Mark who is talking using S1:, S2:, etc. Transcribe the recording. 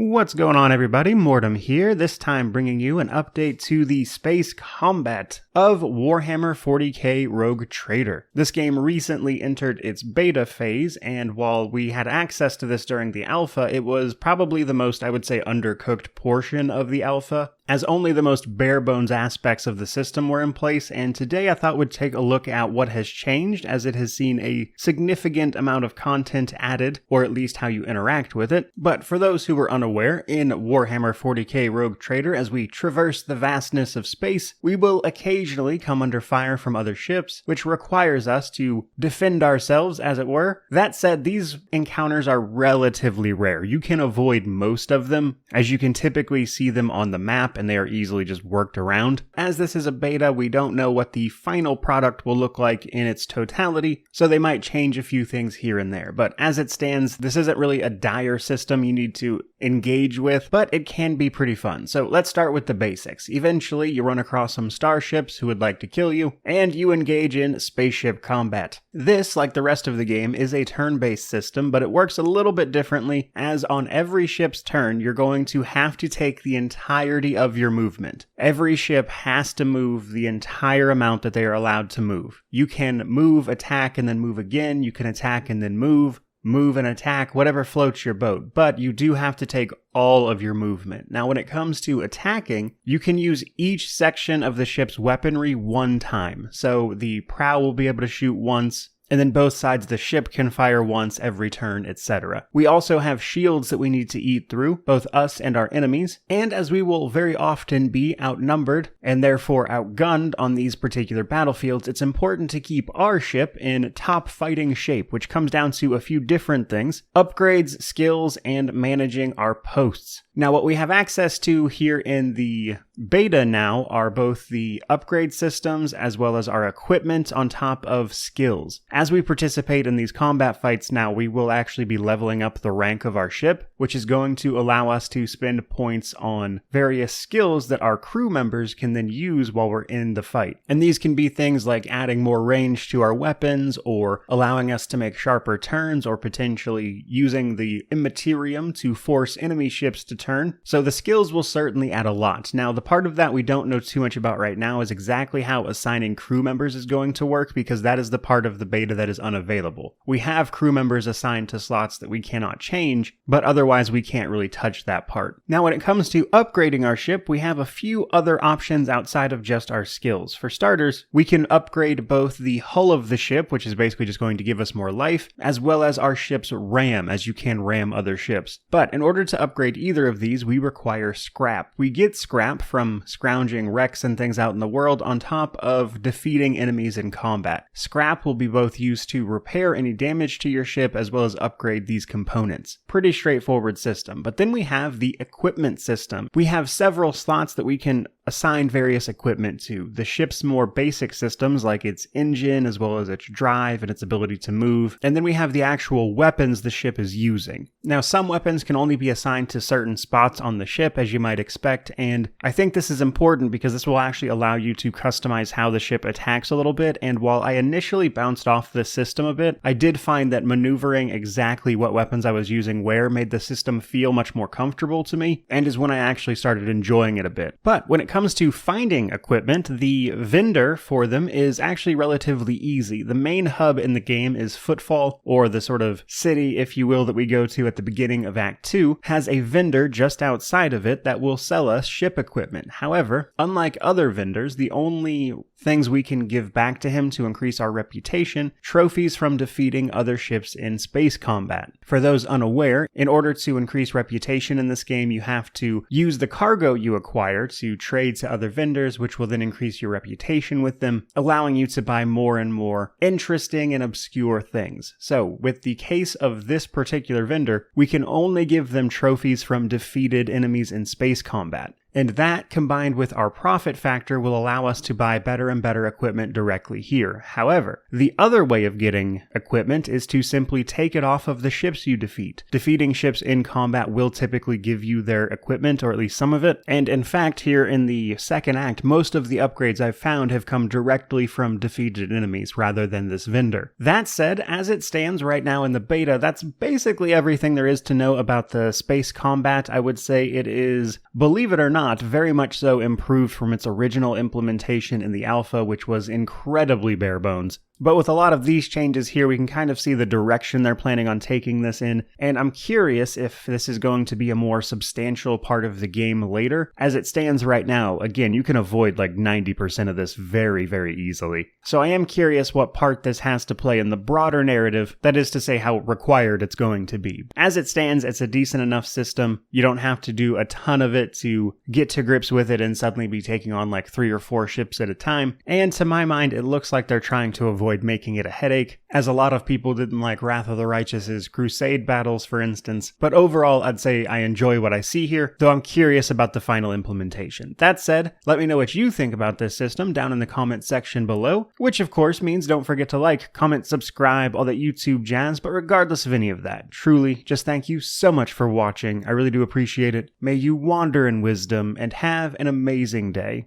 S1: What's going on, everybody? Mortem here, this time bringing you an update to the space combat of Warhammer 40k Rogue Trader. This game recently entered its beta phase, and while we had access to this during the alpha, it was probably the most, I would say, undercooked portion of the alpha, as only the most bare bones aspects of the system were in place, and today I thought we'd take a look at what has changed, as it has seen a significant amount of content added, or at least how you interact with it. But for those who were unaware, in Warhammer 40k Rogue Trader, as we traverse the vastness of space, we will occasionally come under fire from other ships, which requires us to defend ourselves, as it were. That said, these encounters are relatively rare. You can avoid most of them, as you can typically see them on the map, and they are easily just worked around. As this is a beta, we don't know what the final product will look like in its totality, so they might change a few things here and there. But as it stands, this isn't really a dire system you need to engage with, but it can be pretty fun. So let's start with the basics. Eventually, you run across some starships who would like to kill you, and you engage in spaceship combat. This, like the rest of the game, is a turn-based system, but it works a little bit differently, as on every ship's turn, you're going to have to take the entirety of your movement. Every ship has to move the entire amount that they are allowed to move. You can move, attack, and then move again. You can attack and then move and attack, whatever floats your boat, but you do have to take all of your movement. Now, when it comes to attacking, you can use each section of the ship's weaponry one time. So the prow will be able to shoot once, and then both sides of the ship can fire once every turn, etc. We also have shields that we need to eat through, both us and our enemies, and as we will very often be outnumbered and therefore outgunned on these particular battlefields, it's important to keep our ship in top fighting shape, which comes down to a few different things: upgrades, skills, and managing our posts. Now, what we have access to here in the beta now are both the upgrade systems as well as our equipment on top of skills. As we participate in these combat fights now, we will actually be leveling up the rank of our ship, which is going to allow us to spend points on various skills that our crew members can then use while we're in the fight. And these can be things like adding more range to our weapons, or allowing us to make sharper turns, or potentially using the immaterium to force enemy ships to turn. So the skills will certainly add a lot. Now, the part of that we don't know too much about right now is exactly how assigning crew members is going to work, because that is the part of the beta that is unavailable. We have crew members assigned to slots that we cannot change, but otherwise we can't really touch that part. Now, when it comes to upgrading our ship, we have a few other options outside of just our skills. For starters, we can upgrade both the hull of the ship, which is basically just going to give us more life, as well as our ship's ram, as you can ram other ships. But in order to upgrade either of these, we require scrap. We get scrap from scrounging wrecks and things out in the world on top of defeating enemies in combat. Scrap will be both used to repair any damage to your ship as well as upgrade these components. Pretty straightforward system. But then we have the equipment system. We have several slots that we can assign various equipment to. The ship's more basic systems, like its engine as well as its drive and its ability to move. And then we have the actual weapons the ship is using. Now, some weapons can only be assigned to certain spots on the ship, as you might expect, and I think this is important because this will actually allow you to customize how the ship attacks a little bit. And while I initially bounced off the system a bit, I did find that maneuvering exactly what weapons I was using where made the system feel much more comfortable to me, and is when I actually started enjoying it a bit. But when it comes to finding equipment, the vendor for them is actually relatively easy. The main hub in the game is Footfall, or the sort of city, if you will, that we go to at the beginning of Act 2, has a vendor just outside of it that will sell us ship equipment. However, unlike other vendors, the only things we can give back to him to increase our reputation: trophies from defeating other ships in space combat. For those unaware, in order to increase reputation in this game, you have to use the cargo you acquire to trade to other vendors, which will then increase your reputation with them, allowing you to buy more and more interesting and obscure things. So, with the case of this particular vendor, we can only give them trophies from defeated enemies in space combat. And that, combined with our profit factor, will allow us to buy better and better equipment directly here. However, the other way of getting equipment is to simply take it off of the ships you defeat. Defeating ships in combat will typically give you their equipment, or at least some of it, and in fact here in the second act, most of the upgrades I've found have come directly from defeated enemies rather than this vendor. That said, as it stands right now in the beta, that's basically everything there is to know about the space combat. I would say it is, believe it or not, very much so improved from its original implementation in the alpha, which was incredibly bare bones. But with a lot of these changes here, we can kind of see the direction they're planning on taking this in, and I'm curious if this is going to be a more substantial part of the game later. As it stands right now, again, you can avoid like 90% of this very, very easily. So I am curious what part this has to play in the broader narrative, that is to say how required it's going to be. As it stands, it's a decent enough system. You don't have to do a ton of it to get to grips with it and suddenly be taking on like 3 or 4 ships at a time, and to my mind, it looks like they're trying to avoid making it a headache, as a lot of people didn't like Wrath of the Righteous's Crusade battles, for instance. But overall, I'd say I enjoy what I see here, though I'm curious about the final implementation. That said, let me know what you think about this system down in the comment section below, which of course means don't forget to like, comment, subscribe, all that YouTube jazz. But regardless of any of that, truly, just thank you so much for watching. I really do appreciate it. May you wander in wisdom and have an amazing day.